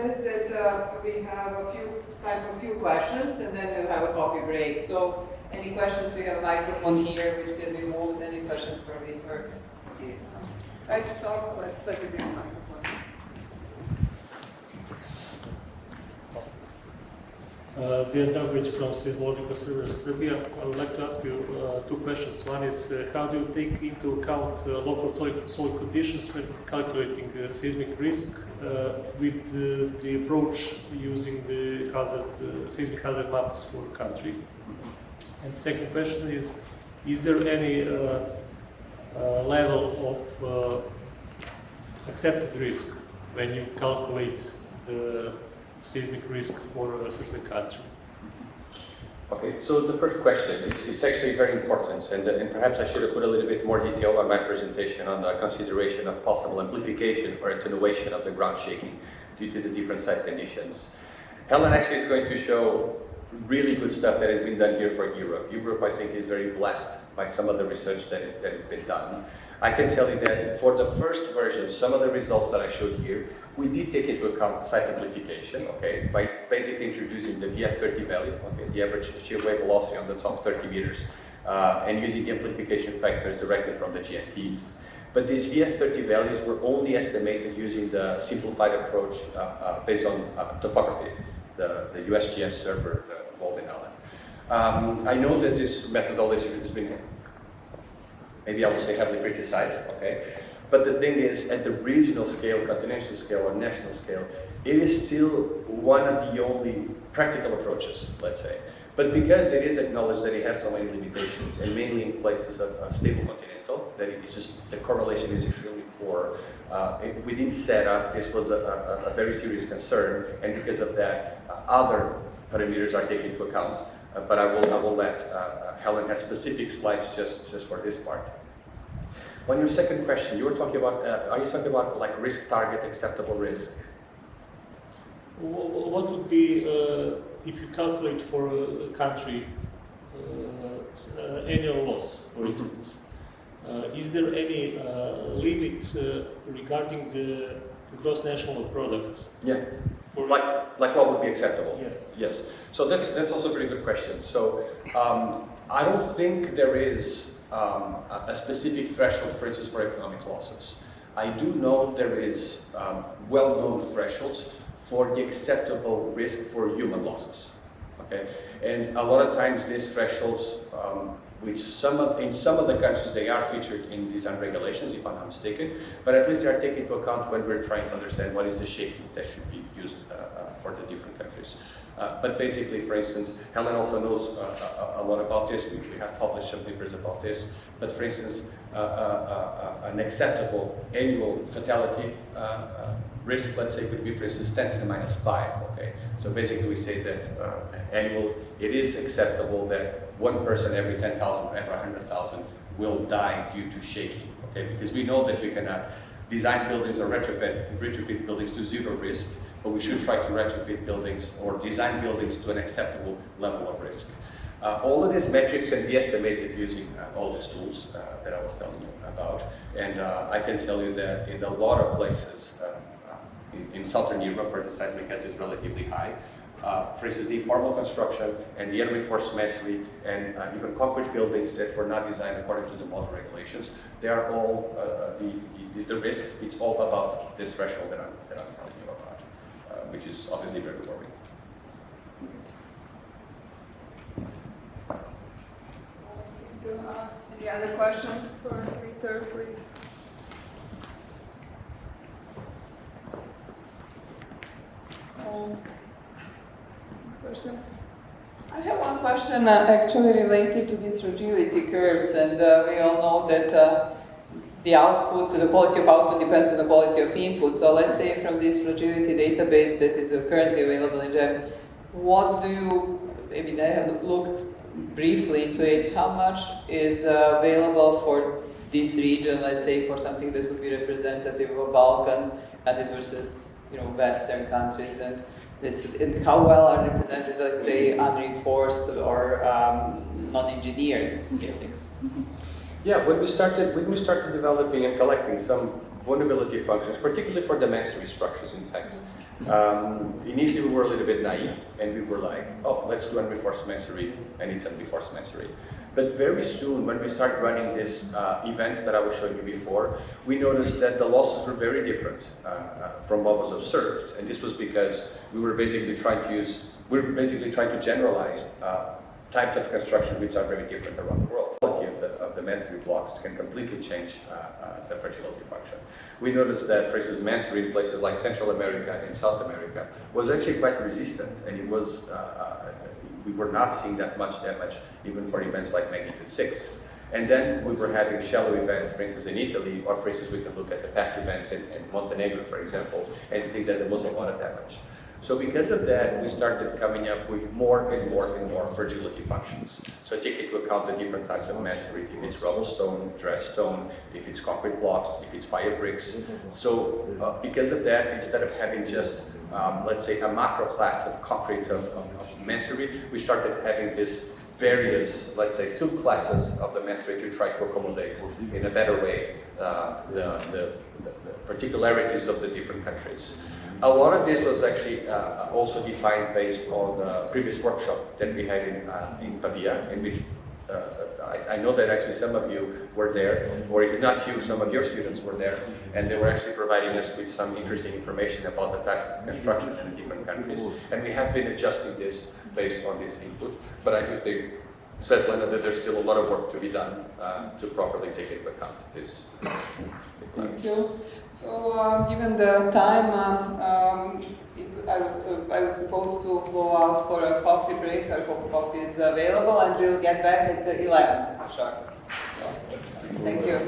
is that we have time for a few questions, and then we'll have a coffee break. So, any questions? We have a microphone here, which can be moved. Any questions for Vitor? Try to talk, but with your microphone. Vitor from SERA, Serbia. I would like to ask you two questions. One is, how do you take into account local soil conditions when calculating seismic risk with the approach using the seismic hazard maps for the country? And second question is there any level of accepted risk when you calculate the seismic risk for a certain country? Okay, so the first question, it's actually very important, and perhaps I should have put a little bit more detail on my presentation on the consideration of possible amplification or attenuation of the ground shaking due to the different site conditions. Helen actually is going to show really good stuff that has been done here for Europe. Europe, I think, is very blessed by some of the research that has been done. I can tell you that for the first version, some of the results that I showed here, we did take into account site amplification, okay, by basically introducing the VF30 value, okay, the average shear wave velocity on the top 30 meters, and using the amplification factors directly from the GMPs. But these VF30 values were only estimated using the simplified approach based on topography, the USGS server, the Walden Allen. I know that this methodology has been, maybe I will say, heavily criticized, okay? But the thing is, at the regional scale, continental scale, or national scale, it is still one of the only practical approaches, let's say. But because it is acknowledged that it has so many limitations, and mainly in places of stable continental, that it is just, the correlation is extremely poor, within SERA, this was a very serious concern, and because of that, other parameters are taken into account. But I will let Helen have specific slides just for this part. On your second question, you were talking about, are you talking about like risk target, acceptable risk? What would be, if you calculate for a country annual loss, for instance, is there any limit regarding the gross national product? Yeah, like what would be acceptable? Yes. Yes, so that's also a very good question. So I don't think there is a specific threshold, for instance, for economic losses. I do know there is well-known thresholds for the acceptable risk for human losses. Okay, and a lot of times these thresholds, which in some of the countries they are featured in design regulations, if I'm not mistaken, but at least they are taken into account when we're trying to understand what is the shaking that should be used for the different countries. But basically, for instance, Helen also knows a lot about this. We have published some papers about this. But for instance, an acceptable annual fatality risk, let's say, could be, for instance, 10 to the minus 5. Okay, so basically we say that it is acceptable that one person every 10,000 or every 100,000 will die due to shaking. Okay, because we know that we cannot design buildings or retrofit buildings to zero risk, but we should try to retrofit buildings or design buildings to an acceptable level of risk. All of these metrics can be estimated using all these tools that I was telling you about. And I can tell you that in a lot of places, in Southern Europe, where the seismic edge is relatively high, for instance, the informal construction and the unreinforced masonry and even concrete buildings that were not designed according to the model regulations, they are all, the risk, it's all above this threshold that I'm telling you about, which is obviously very worrying. Any other questions for Vitor, please? Questions? I have one question actually related to these fragility curves, and we all know that the output, the quality of output depends on the quality of input. So let's say from this fragility database that is currently available in GEM, what do you, maybe I have looked briefly into it, how much is available for this region, let's say for something that would be representative of Balkan countries versus, Western countries, and how well are represented, let's say, unreinforced or non-engineered buildings? Yeah, when we started developing and collecting some vulnerability functions, particularly for the masonry structures, in fact. Initially we were a little bit naive and we were like, oh, let's do unreinforced masonry, and it's unreinforced masonry. But very soon, when we started running these events that I was showing you before, we noticed that the losses were very different from what was observed. And this was because we were basically trying to generalize types of construction which are very different around the world. The quality of the masonry blocks can completely change the fragility function. We noticed that, for instance, masonry in places like Central America and South America was actually quite resistant, and it was we were not seeing that much damage even for events like magnitude 6. And then we were having shallow events, for instance, in Italy, or for instance, we can look at the past events in Montenegro, for example, and see that there was a lot of damage. So because of that, we started coming up with more and more and more fragility functions. So take into account the different types of masonry, if it's rubble stone, dressed stone, if it's concrete blocks, if it's fire bricks. So because of that, instead of having just, let's say, a macro class of concrete of masonry, we started having this various, let's say, subclasses of the masonry to try to accommodate in a better way the particularities of the different countries. A lot of this was actually also defined based on the previous workshop that we had in Pavia, in which I know that actually some of you were there, or if not you, some of your students were there, and they were actually providing us with some interesting information about the types of construction in the different countries. And we have been adjusting this based on this input, but I do think, Svetlana, that there's still a lot of work to be done to properly take into account this. Thank you. So, given the time, I would propose to go out for a coffee break. I hope coffee is available, and we'll get back at 11 sharp. So, thank you.